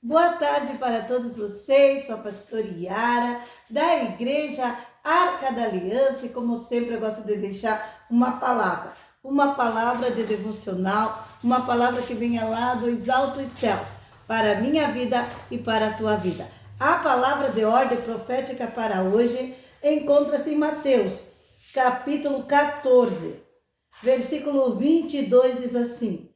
Boa tarde para todos vocês, sou a pastora Yara, da Igreja Arca da Aliança, e como sempre eu gosto de deixar uma palavra de devocional, uma palavra que venha lá dos altos céus, para a minha vida e para a tua vida. A palavra de ordem profética para hoje encontra-se em Mateus, capítulo 14, versículo 22, diz assim: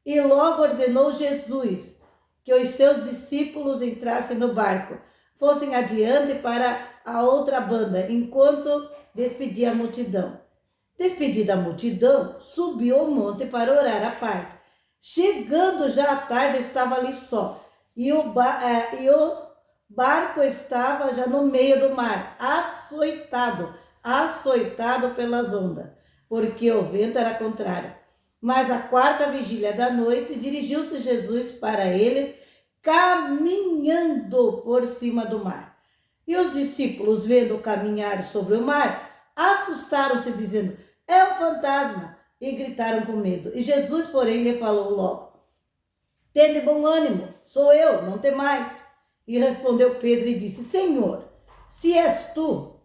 E logo ordenou Jesus que os seus discípulos entrassem no barco, fossem adiante para a outra banda, enquanto despedia a multidão. Despedida a multidão, subiu ao monte para orar à parte. Chegando já à tarde, estava ali só, e o barco estava já no meio do mar, açoitado pelas ondas, porque o vento era contrário. Mas à quarta vigília da noite, dirigiu-se Jesus para eles, caminhando por cima do mar. E os discípulos, vendo caminhar sobre o mar, assustaram-se, dizendo: é um fantasma, e gritaram com medo. E Jesus, porém, lhe falou logo: tende bom ânimo, sou eu, não temais. E respondeu Pedro e disse: Senhor, se és tu,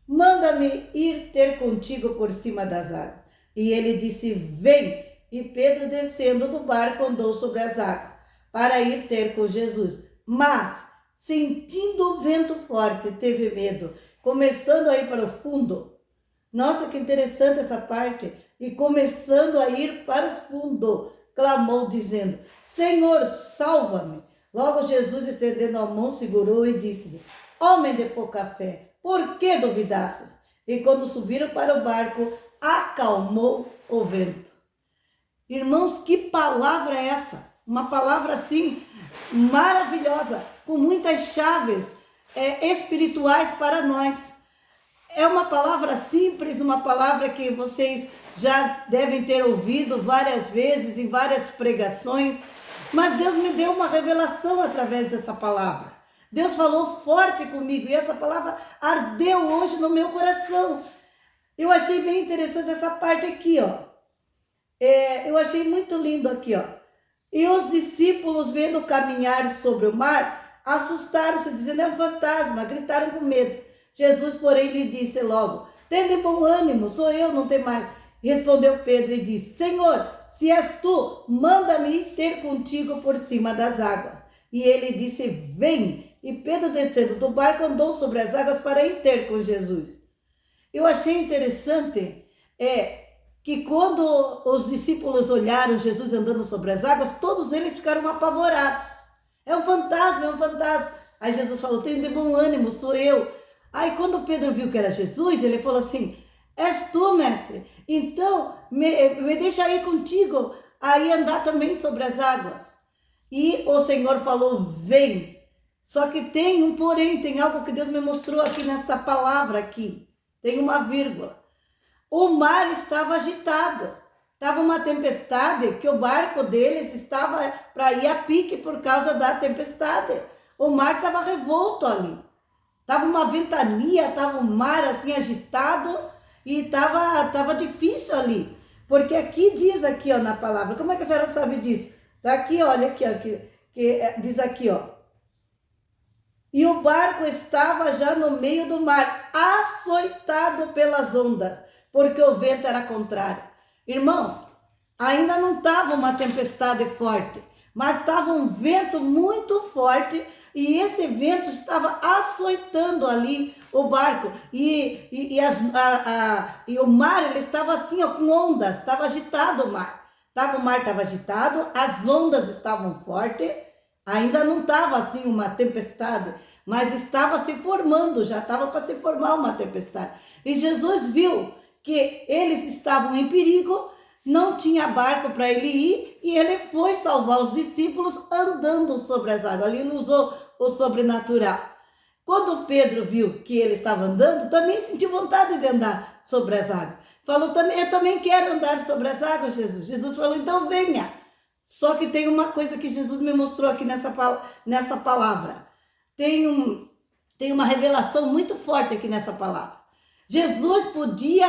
manda-me ir ter contigo por cima das águas. E ele disse: vem. E Pedro, descendo do barco, andou sobre as águas para ir ter com Jesus. Mas, sentindo o vento forte, teve medo, começando a ir para o fundo. Nossa, que interessante essa parte. E começando a ir para o fundo, clamou, dizendo: Senhor, salva-me. Logo Jesus, estendendo a mão, segurou e disse-lhe: homem de pouca fé, por que duvidastes? E quando subiram para o barco, acalmou o vento. Irmãos, que palavra é essa? Uma palavra assim maravilhosa, com muitas chaves espirituais para nós. É uma palavra simples, uma palavra que vocês já devem ter ouvido várias vezes em várias pregações, mas Deus me deu uma revelação através dessa palavra. Deus falou forte comigo e essa palavra ardeu hoje no meu coração. Eu achei bem interessante essa parte aqui, ó. Eu achei muito lindo aqui, ó. E os discípulos, vendo caminhar sobre o mar, assustaram-se, dizendo: é um fantasma, gritaram com medo. Jesus, porém, lhe disse logo: tende bom ânimo, sou eu, não tem mais. Respondeu Pedro e disse: Senhor, se és tu, manda-me ir ter contigo por cima das águas. E ele disse: vem. E Pedro, descendo do barco, andou sobre as águas para ir ter com Jesus. Eu achei interessante que quando os discípulos olharam Jesus andando sobre as águas, todos eles ficaram apavorados. É um fantasma, é um fantasma. Aí Jesus falou: tem de bom ânimo, sou eu. Aí quando Pedro viu que era Jesus, ele falou assim: és tu, mestre? Então me deixa ir contigo, aí andar também sobre as águas. E o Senhor falou: vem. Só que tem um porém, tem algo que Deus me mostrou aqui nesta palavra aqui. Tem uma vírgula. O mar estava agitado, estava uma tempestade que o barco deles estava para ir a pique por causa da tempestade. O mar estava revolto ali, estava uma ventania, estava um mar assim agitado e estava difícil ali. Porque aqui diz aqui, ó, na palavra, como é que a senhora sabe disso? Está aqui, olha aqui, ó, que diz aqui, ó. E o barco estava já no meio do mar, açoitado pelas ondas, porque o vento era contrário. Irmãos, ainda não estava uma tempestade forte, mas estava um vento muito forte e esse vento estava açoitando ali o barco. E o mar ele estava assim, ó, com ondas, estava agitado o mar. O mar estava agitado, as ondas estavam fortes, ainda não estava assim uma tempestade, mas estava se formando, já estava para se formar uma tempestade. E Jesus viu que eles estavam em perigo, não tinha barco para ele ir, e ele foi salvar os discípulos andando sobre as águas. Ali ele usou o sobrenatural. Quando Pedro viu que ele estava andando, também sentiu vontade de andar sobre as águas. Falou: eu também quero andar sobre as águas, Jesus. Jesus falou: então venha. Só que tem uma coisa que Jesus me mostrou aqui nessa palavra. Tem uma revelação muito forte aqui nessa palavra. Jesus podia,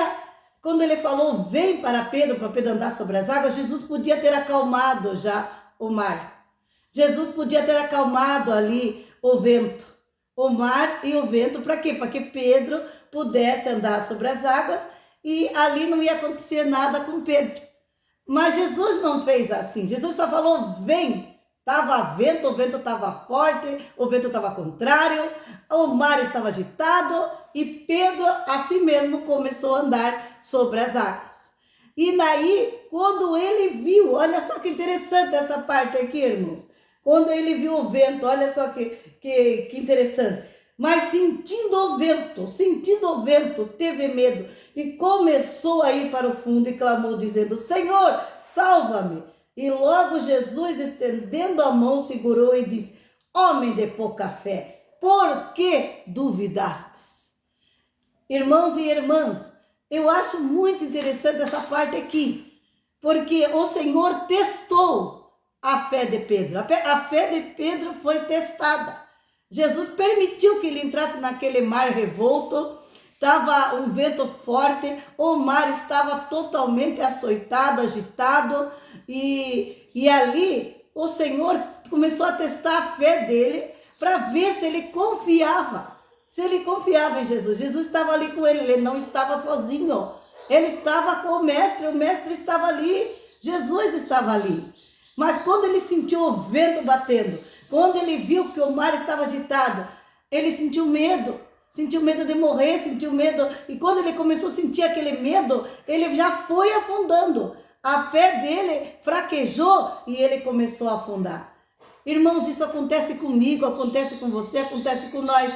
quando ele falou: vem para Pedro andar sobre as águas, Jesus podia ter acalmado já o mar. Jesus podia ter acalmado ali o vento, o mar e o vento. Para quê? Para que Pedro pudesse andar sobre as águas e ali não ia acontecer nada com Pedro. Mas Jesus não fez assim. Jesus só falou, vem. Estava vento, o vento estava forte, o vento estava contrário, o mar estava agitado e Pedro assim mesmo começou a andar sobre as águas. E daí, quando ele viu, olha só que interessante essa parte aqui, irmãos. Quando ele viu o vento, olha só que interessante. Mas sentindo o vento, teve medo e começou a ir para o fundo e clamou dizendo, Senhor, salva-me. E logo Jesus, estendendo a mão, segurou e disse, homem de pouca fé, por que duvidastes? Irmãos e irmãs, eu acho muito interessante essa parte aqui, porque o Senhor testou a fé de Pedro. A fé de Pedro foi testada. Jesus permitiu que ele entrasse naquele mar revolto, estava um vento forte, o mar estava totalmente açoitado, agitado, e ali o Senhor começou a testar a fé dele para ver se ele confiava. Se ele confiava em Jesus. Jesus estava ali com ele, ele não estava sozinho. Ele estava com o mestre estava ali, Jesus estava ali. Mas quando ele sentiu o vento batendo, quando ele viu que o mar estava agitado, ele sentiu medo de morrer, sentiu medo. E quando ele começou a sentir aquele medo, ele já foi afundando. A fé dele fraquejou e ele começou a afundar. Irmãos, isso acontece comigo, acontece com você, acontece com nós.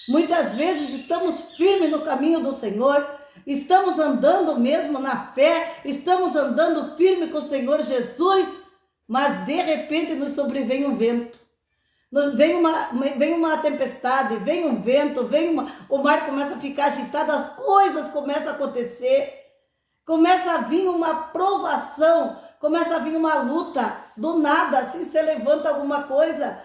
Muitas vezes estamos firmes no caminho do Senhor, estamos andando mesmo na fé, estamos andando firme com o Senhor Jesus, mas de repente nos sobrevém um vento, vem uma tempestade, vem um vento, o mar começa a ficar agitado, as coisas começam a acontecer, começa a vir uma provação, começa a vir uma luta, do nada assim se levanta alguma coisa.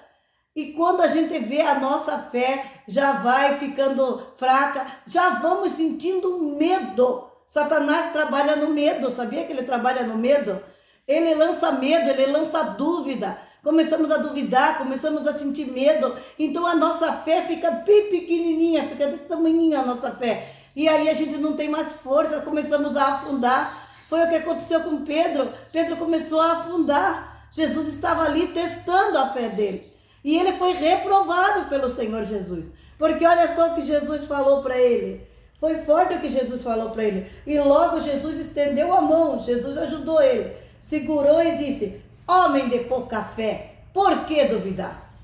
E quando a gente vê a nossa fé já vai ficando fraca, já vamos sentindo medo. Satanás trabalha no medo, sabia que ele trabalha no medo? Ele lança medo, ele lança dúvida. Começamos a duvidar, começamos a sentir medo. Então a nossa fé fica bem pequenininha, fica desse tamanhinho a nossa fé. E aí a gente não tem mais força, começamos a afundar. Foi o que aconteceu com Pedro. Pedro começou a afundar. Jesus estava ali testando a fé dele. E ele foi reprovado pelo Senhor Jesus. Porque olha só o que Jesus falou para ele. Foi forte o que Jesus falou para ele. E logo Jesus estendeu a mão. Jesus ajudou ele. Segurou e disse, homem de pouca fé, por que duvidaste?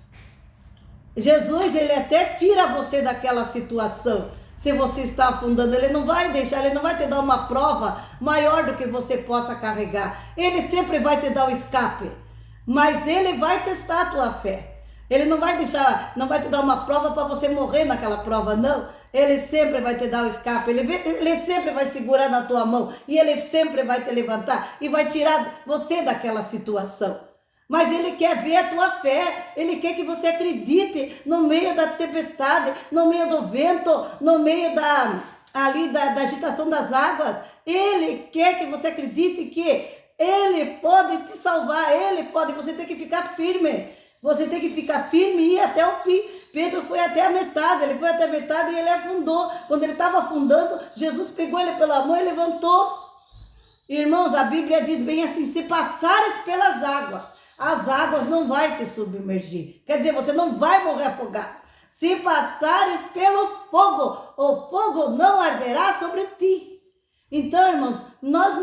Jesus, ele até tira você daquela situação. Se você está afundando, ele não vai deixar, ele não vai te dar uma prova maior do que você possa carregar. Ele sempre vai te dar o escape. Mas ele vai testar a tua fé. Ele não vai deixar, não vai te dar uma prova para você morrer naquela prova, não. Ele sempre vai te dar o escape, ele sempre vai segurar na tua mão e ele sempre vai te levantar e vai tirar você daquela situação. Mas ele quer ver a tua fé, ele quer que você acredite no meio da tempestade, no meio do vento, no meio da agitação das águas. Ele quer que você acredite que ele pode te salvar, ele pode, você tem que ficar firme. Você tem que ficar firme e ir até o fim. Pedro foi até a metade, ele foi até a metade e ele afundou. Quando ele estava afundando, Jesus pegou ele pela mão e levantou. Irmãos, a Bíblia diz bem assim, se passares pelas águas, as águas não vão te submergir. Quer dizer, você não vai morrer afogado. Se passares pelo fogo, o fogo não arderá sobre ti. Então, irmãos, nós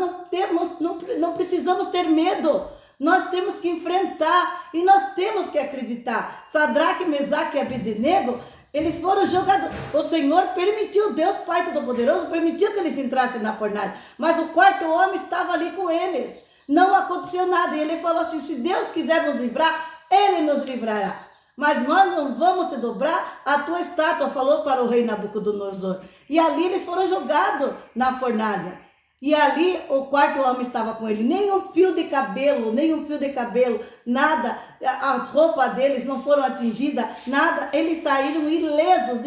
não precisamos ter medo. Nós temos que enfrentar e nós temos que acreditar. Sadraque, Mesaque e Abednego, eles foram jogados. O Senhor permitiu, Deus Pai Todo-Poderoso, permitiu que eles entrassem na fornalha. Mas o quarto homem estava ali com eles. Não aconteceu nada. E ele falou assim, se Deus quiser nos livrar, Ele nos livrará. Mas nós não vamos se dobrar a tua estátua, falou para o rei Nabucodonosor. E ali eles foram jogados na fornalha. E ali o quarto homem estava com ele, nem um fio de cabelo, nada, as roupas deles não foram atingidas, nada, eles saíram ilesos.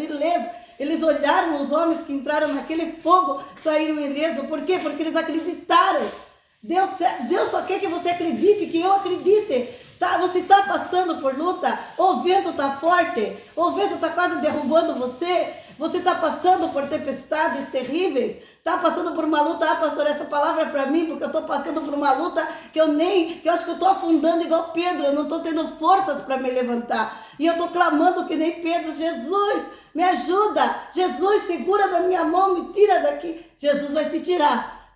Eles olharam os homens que entraram naquele fogo, saíram ilesos. Por quê? Porque eles acreditaram. Deus só quer que você acredite, que eu acredite. Você está passando por luta, o vento está forte, o vento está quase derrubando você está passando por tempestades terríveis, está passando por uma luta, pastor, essa palavra é para mim, porque eu estou passando por uma luta que eu acho que eu estou afundando igual Pedro, eu não estou tendo forças para me levantar, e eu estou clamando que nem Pedro, Jesus, me ajuda, Jesus, segura da minha mão, me tira daqui. Jesus vai te tirar,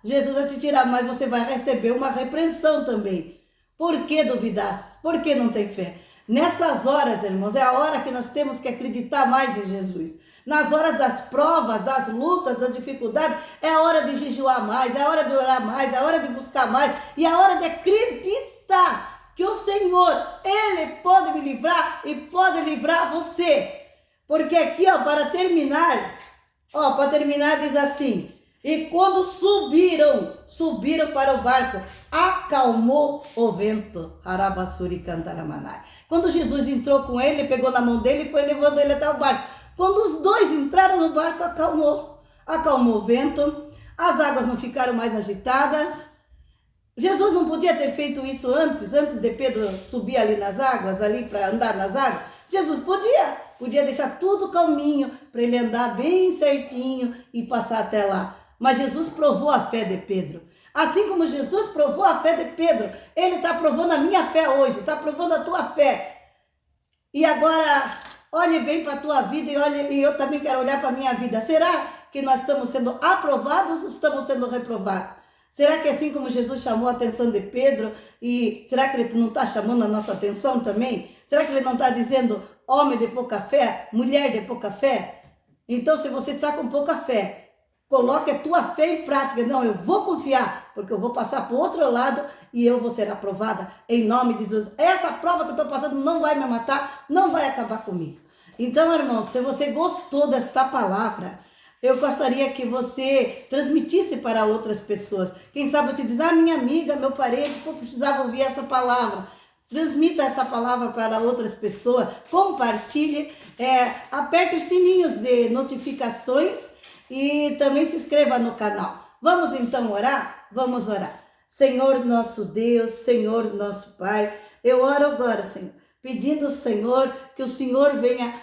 mas você vai receber uma repreensão também. Por que duvidaste? Por que não tem fé? Nessas horas, irmãos, é a hora que nós temos que acreditar mais em Jesus. Nas horas das provas, das lutas, das dificuldades, é a hora de jejuar mais, é a hora de orar mais, é a hora de buscar mais, e é a hora de acreditar que o Senhor, Ele pode me livrar e pode livrar você. Porque aqui, para terminar diz assim: e quando subiram para o barco, acalmou o vento. Harabassuri cantaramanai. Quando Jesus entrou com ele, pegou na mão dele e foi levando ele até o barco. Quando os dois entraram no barco, acalmou o vento, as águas não ficaram mais agitadas. Jesus não podia ter feito isso antes de Pedro subir ali nas águas, ali para andar nas águas. Jesus podia deixar tudo calminho, para ele andar bem certinho e passar até lá. Mas Jesus provou a fé de Pedro. Assim como Jesus provou a fé de Pedro, Ele está provando a minha fé hoje, está provando a tua fé. E agora, olhe bem para a tua vida e eu também quero olhar para a minha vida. Será que nós estamos sendo aprovados ou estamos sendo reprovados? Será que assim como Jesus chamou a atenção de Pedro, e será que Ele não está chamando a nossa atenção também? Será que Ele não está dizendo homem de pouca fé, mulher de pouca fé? Então, se você está com pouca fé, coloque a tua fé em prática. Não, eu vou confiar, porque eu vou passar para o outro lado e eu vou ser aprovada em nome de Jesus. Essa prova que eu estou passando não vai me matar, não vai acabar comigo. Então, irmão, se você gostou desta palavra, eu gostaria que você transmitisse para outras pessoas. Quem sabe você diz, minha amiga, meu parente, eu precisava ouvir essa palavra. Transmita essa palavra para outras pessoas, compartilhe, aperte os sininhos de notificações e também se inscreva no canal. Vamos então orar? Vamos orar. Senhor nosso Deus, Senhor nosso Pai, eu oro agora, Senhor, pedindo ao Senhor que o Senhor venha,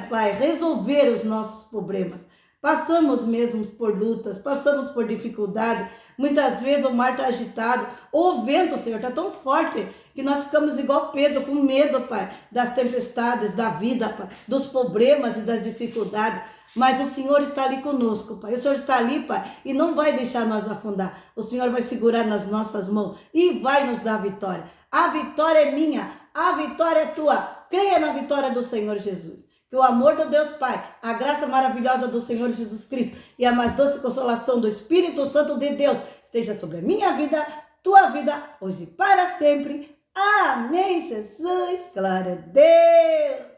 Pai, resolver os nossos problemas. Passamos mesmo por lutas, passamos por dificuldades. Muitas vezes o mar está agitado, o vento, Senhor, está tão forte que nós ficamos igual Pedro, com medo, Pai, das tempestades, da vida, Pai, dos problemas e das dificuldades. Mas o Senhor está ali conosco, Pai. O Senhor está ali, Pai, e não vai deixar nós afundar. O Senhor vai segurar nas nossas mãos e vai nos dar a vitória. A vitória é minha, a vitória é tua. Creia na vitória do Senhor Jesus. Que o amor do Deus Pai, a graça maravilhosa do Senhor Jesus Cristo e a mais doce consolação do Espírito Santo de Deus esteja sobre a minha vida, tua vida, hoje e para sempre. Amém, Jesus. Glória a Deus.